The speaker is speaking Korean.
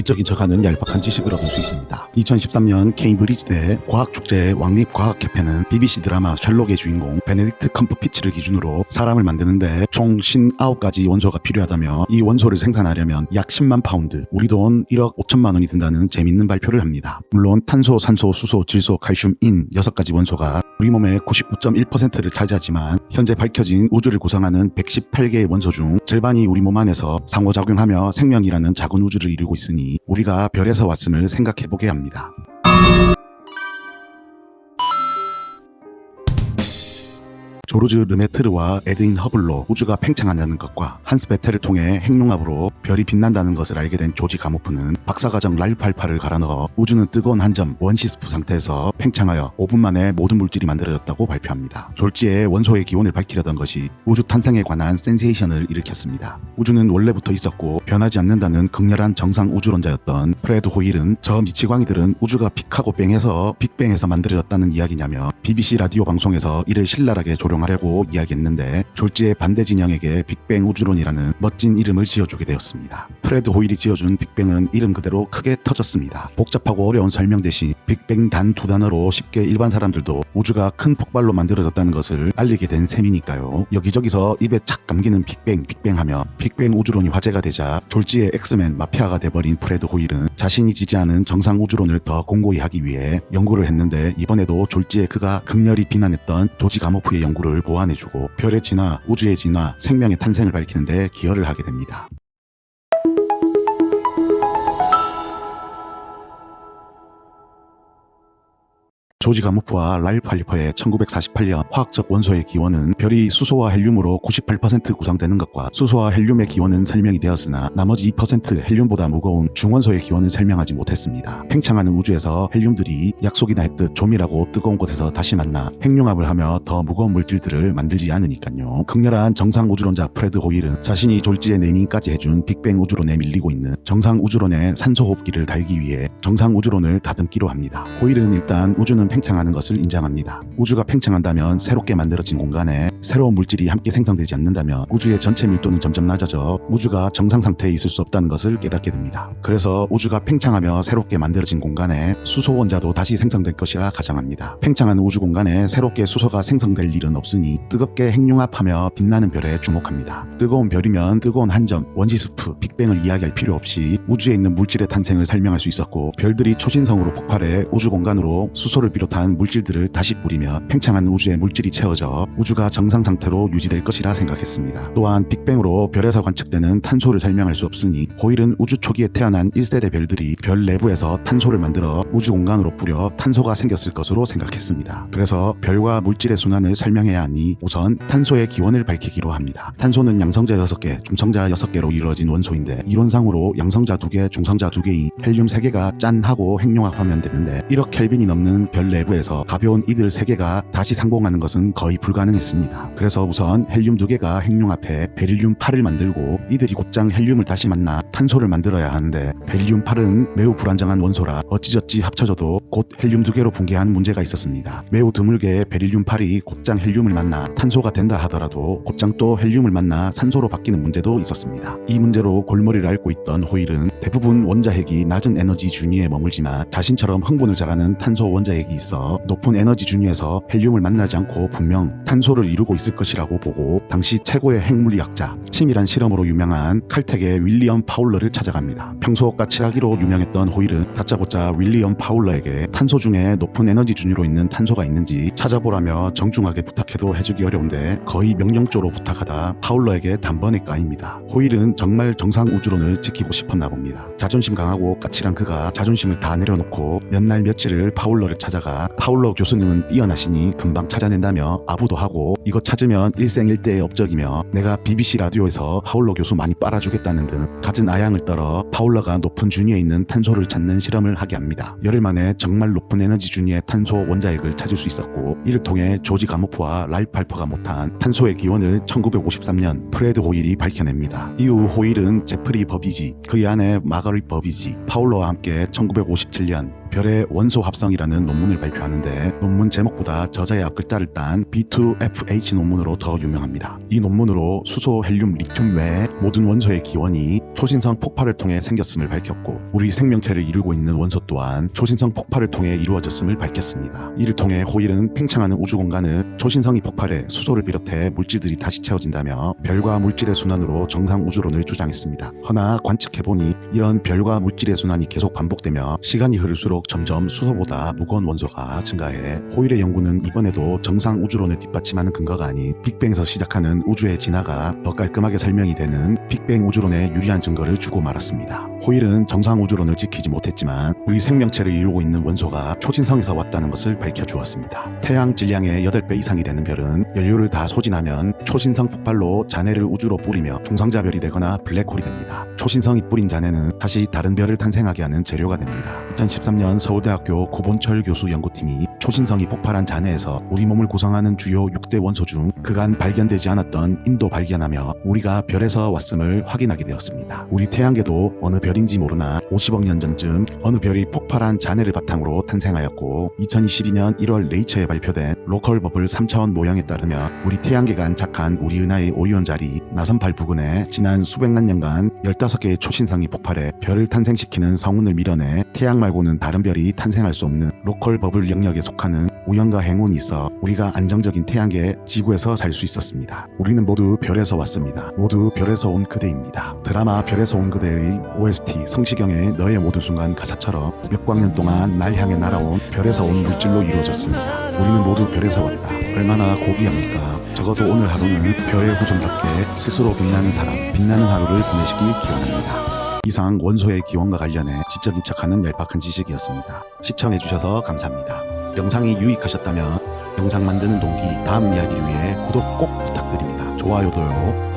지적인 척하는 얄팍한 지식을 얻을 수 있습니다. 2013년 케임브리지대 과학축제 왕립과학협회는 BBC 드라마 셜록의 주인공 베네딕트 컴퍼피치를 기준으로 사람을 만드는데 총 59가지 원소가 필요하다며 이 원소를 생산하려면 약 10만 파운드, 우리 돈 1억 5천만 원이 든다는 재밌는 발표를 합니다. 물론 탄소, 산소, 수소, 질소, 칼슘, 인 6가지 원소가 우리 몸의 99.1%를 차지하지만 현재 밝혀진 우주를 구성하는 118개의 원소 중 절반이 우리 몸 안에서 상호작용하며 생명이라는 작은 우주를 이루고 있으니 우리가 별에서 왔음을 생각해보게 합니다. 조르즈 르메트르와 에드윈 허블로 우주가 팽창한다는 것과 한스 베텔을 통해 핵융합으로 별이 빛난다는 것을 알게 된 조지 가모프는 박사과정 랄팔파를 갈아넣어 우주는 뜨거운 한 점 원시스프 상태에서 팽창하여 5분 만에 모든 물질이 만들어졌다고 발표합니다. 졸지에 원소의 기원을 밝히려던 것이 우주 탄생에 관한 센세이션을 일으켰습니다. 우주는 원래부터 있었고 변하지 않는다는 극렬한 정상 우주론자였던 프레드 호일은 저 미치광이들은 우주가 빅하고 뺑해서 빅뱅에서 만들어졌다는 이야기냐며 BBC 라디오 방송에서 이를 신랄하게 조롱하려고 이야기했는데 졸지에 반대 진영에게 빅뱅 우주론이라는 멋진 이름을 지어주게 되었습니다. 프레드 호일이 지어준 빅뱅은 이름 그대로 크게 터졌습니다. 복잡하고 어려운 설명 대신 빅뱅 단 2단어로 쉽게 일반 사람들도 우주가 큰 폭발로 만들어졌다는 것을 알리게 된 셈이니까요. 여기저기서 입에 착 감기는 빅뱅 하며 빅뱅 우주론이 화제가 되자 졸지에 엑스맨 마피아가 돼버린 프레드 호일은 자신이 지지하는 정상 우주론을 더 공고히 하기 위해 연구를 했는데 이번에도 졸지에 그가 극렬히 비난했던 조지 가모프의 연구를 보완해주고 별의 진화, 우주의 진화, 생명의 탄생을 밝히는 데 기여를 하게 됩니다. 조지 가모프와 랄팔리퍼의 1948년 화학적 원소의 기원은 별이 수소와 헬륨으로 98% 구성되는 것과 수소와 헬륨의 기원은 설명이 되었으나 나머지 2% 헬륨보다 무거운 중원소의 기원은 설명하지 못했습니다. 팽창하는 우주에서 헬륨들이 약속이나 했듯 조밀하고 뜨거운 곳에서 다시 만나 핵융합을 하며 더 무거운 물질들을 만들지 않으니까요. 극렬한 정상 우주론자 프레드 호일은 자신이 졸지에 네이밍까지 해준 빅뱅 우주론에 밀리고 있는 정상 우주론의 산소 호흡기를 달기 위해 정상 우주론을 다듬기로 합니다. 호일은 일단 우주는 팽창하는 것을 인정합니다. 우주가 팽창한다면 새롭게 만들어진 공간에 새로운 물질이 함께 생성되지 않는다면 우주의 전체 밀도는 점점 낮아져 우주가 정상 상태에 있을 수 없다는 것을 깨닫게 됩니다. 그래서 우주가 팽창하며 새롭게 만들어진 공간에 수소 원자도 다시 생성될 것이라 가정합니다. 팽창하는 우주 공간에 새롭게 수소가 생성될 일은 없으니 뜨겁게 핵융합하며 빛나는 별에 주목합니다. 뜨거운 별이면 뜨거운 한 점, 원시스프, 빅뱅을 이야기할 필요 없이 우주에 있는 물질의 탄생을 설명할 수 있었고 별들이 초신성으로 폭발해 우주 공간으로 수소를 비롯한 물질들을 다시 뿌리며 팽창한 우주의 물질이 채워져 우주가 정상 상태로 유지될 것이라 생각했습니다. 또한 빅뱅으로 별에서 관측되는 탄소를 설명할 수 없으니 호일은 우주 초기에 태어난 1세대 별들이 별 내부에서 탄소를 만들어 우주 공간으로 뿌려 탄소가 생겼을 것으로 생각했습니다. 그래서 별과 물질의 순환을 설명해야 하니 우선 탄소의 기원을 밝히기로 합니다. 탄소는 양성자 6개, 중성자 6개로 이루어진 원소인데 이론상으로 양성자 2개, 중성자 2개인 헬륨 3개가 짠 하고 핵융합하면 되는데 1억 켈빈이 넘는 별 내부에서 가벼운 이들 3개가 다시 상봉하는 것은 거의 불가능했습니다. 그래서 우선 헬륨 2개가 핵융합해 베릴륨 8을 만들고 이들이 곧장 헬륨을 다시 만나 탄소를 만들어야 하는데 베릴륨 8은 매우 불안정한 원소라 어찌저찌 합쳐져도 곧 헬륨 2개로 붕괴한 문제가 있었습니다. 매우 드물게 베릴륨 8이 곧장 헬륨을 만나 탄소가 된다 하더라도 곧장 또 헬륨을 만나 산소로 바뀌는 문제도 있었습니다. 이 문제로 골머리를 앓고 있던 호일은 대부분 원자핵이 낮은 에너지 준위에 머물지만 자신처럼 흥분을 잘하는 탄소 원자핵이 있어 높은 에너지 준위에서 헬륨을 만나지 않고 분명 탄소를 이루고 있을 것이라고 보고 당시 최고의 핵물리학자, 치밀한 실험으로 유명한 칼텍의 윌리엄 파울러를 찾아갑니다. 평소 까칠하기로 유명했던 호일은 다짜고짜 윌리엄 파울러에게 탄소 중에 높은 에너지 준위로 있는 탄소가 있는지 찾아보라며 정중하게 부탁해도 해주기 어려운데 거의 명령조로 부탁하다 파울러에게 단번에 까입니다. 호일은 정말 정상 우주론을 지키고 싶었나 봅니다. 자존심 강하고 까칠한 그가 자존심을 다 내려놓고 몇 날 며칠을 파울러를 찾아가 파울러 교수님은 뛰어나시니 금방 찾아낸다며 아부도 하고 이거 찾으면 일생일대의 업적이며 내가 BBC 라디오에서 파울러 교수 많이 빨아주겠다는 등 갖은 아양을 떨어 파울러가 높은 준위에 있는 탄소를 찾는 실험을 하게 합니다. 열흘 만에 정말 높은 에너지 준위의 탄소 원자핵을 찾을 수 있었고 이를 통해 조지 가모프와 랄팔퍼가 못한 탄소의 기원을 1953년 프레드 호일이 밝혀냅니다. 이후 호일은 제프리 버비지, 그의 아내 마거릿 버비지, 파울러와 함께 1957년 별의 원소 합성이라는 논문을 발표하는데 논문 제목보다 저자의 앞글자를 딴 B2FH 논문으로 더 유명합니다. 이 논문으로 수소, 헬륨, 리튬 외에 모든 원소의 기원이 초신성 폭발을 통해 생겼음을 밝혔고 우리 생명체를 이루고 있는 원소 또한 초신성 폭발을 통해 이루어졌음을 밝혔습니다. 이를 통해 호일은 팽창하는 우주 공간을 초신성이 폭발해 수소를 비롯해 물질들이 다시 채워진다며 별과 물질의 순환으로 정상 우주론을 주장했습니다. 허나 관측해보니 이런 별과 물질의 순환이 계속 반복되며 시간이 흐를수록 점점 수소보다 무거운 원소가 증가해 호일의 연구는 이번에도 정상 우주론을 뒷받침하는 근거가 아닌 빅뱅에서 시작하는 우주의 진화가 더 깔끔하게 설명이 되는 빅뱅 우주론에 유리한 증거를 주고 말았습니다. 호일은 정상 우주론을 지키지 못했지만 우리 생명체를 이루고 있는 원소가 초신성에서 왔다는 것을 밝혀주었습니다. 태양 질량의 8배 이상이 되는 별은 연료를 다 소진하면 초신성 폭발로 잔해를 우주로 뿌리며 중성자별이 되거나 블랙홀이 됩니다. 초신성이 뿌린 잔해는 다시 다른 별을 탄생하게 하는 재료가 됩니다. 2013년 서울대학교 고본철 교수 연구팀이 초신성이 폭발한 잔해에서 우리 몸을 구성하는 주요 6대 원소 중 그간 발견되지 않았던 인도 발견하며 우리가 별에서 왔음을 확인하게 되었습니다. 우리 태양계도 어느 별인지 모르나 50억 년 전쯤 어느 별이 폭발한 잔해를 바탕으로 탄생하였고 2022년 1월 네이처에 발표된 로컬 버블 3차원 모형에 따르면 우리 태양계가 안착한 우리 은하의 오리온 자리 나선팔 부근에 지난 수백만 년간 15개의 초신성이 폭발해 별을 탄생시키는 성운을 밀어내 태양 말고는 다른 별이 탄생할 수 없는 로컬 버블 영역에 속하는 우연과 행운이 있어 우리가 안정적인 태양계 지구에서 살 수 있었습니다. 우리는 모두 별에서 왔습니다. 모두 별에서 온 그대입니다. 드라마 별에서 온 그대의 OST 성시경의 너의 모든 순간 가사처럼 몇 광년 동안 날 향해 날아온 별에서 온 물질로 이루어졌습니다. 우리는 모두 별에서 왔다. 얼마나 고귀합니까? 적어도 오늘 하루는 별의 후손답게 스스로 빛나는 사람, 빛나는 하루를 보내시길 기원합니다. 이상 원소의 기원과 관련해 지적인 척하는 얄팍한 지식이었습니다. 시청해주셔서 감사합니다. 영상이 유익하셨다면 영상 만드는 동기, 다음 이야기를 위해 구독 꼭 부탁드립니다. 좋아요도요.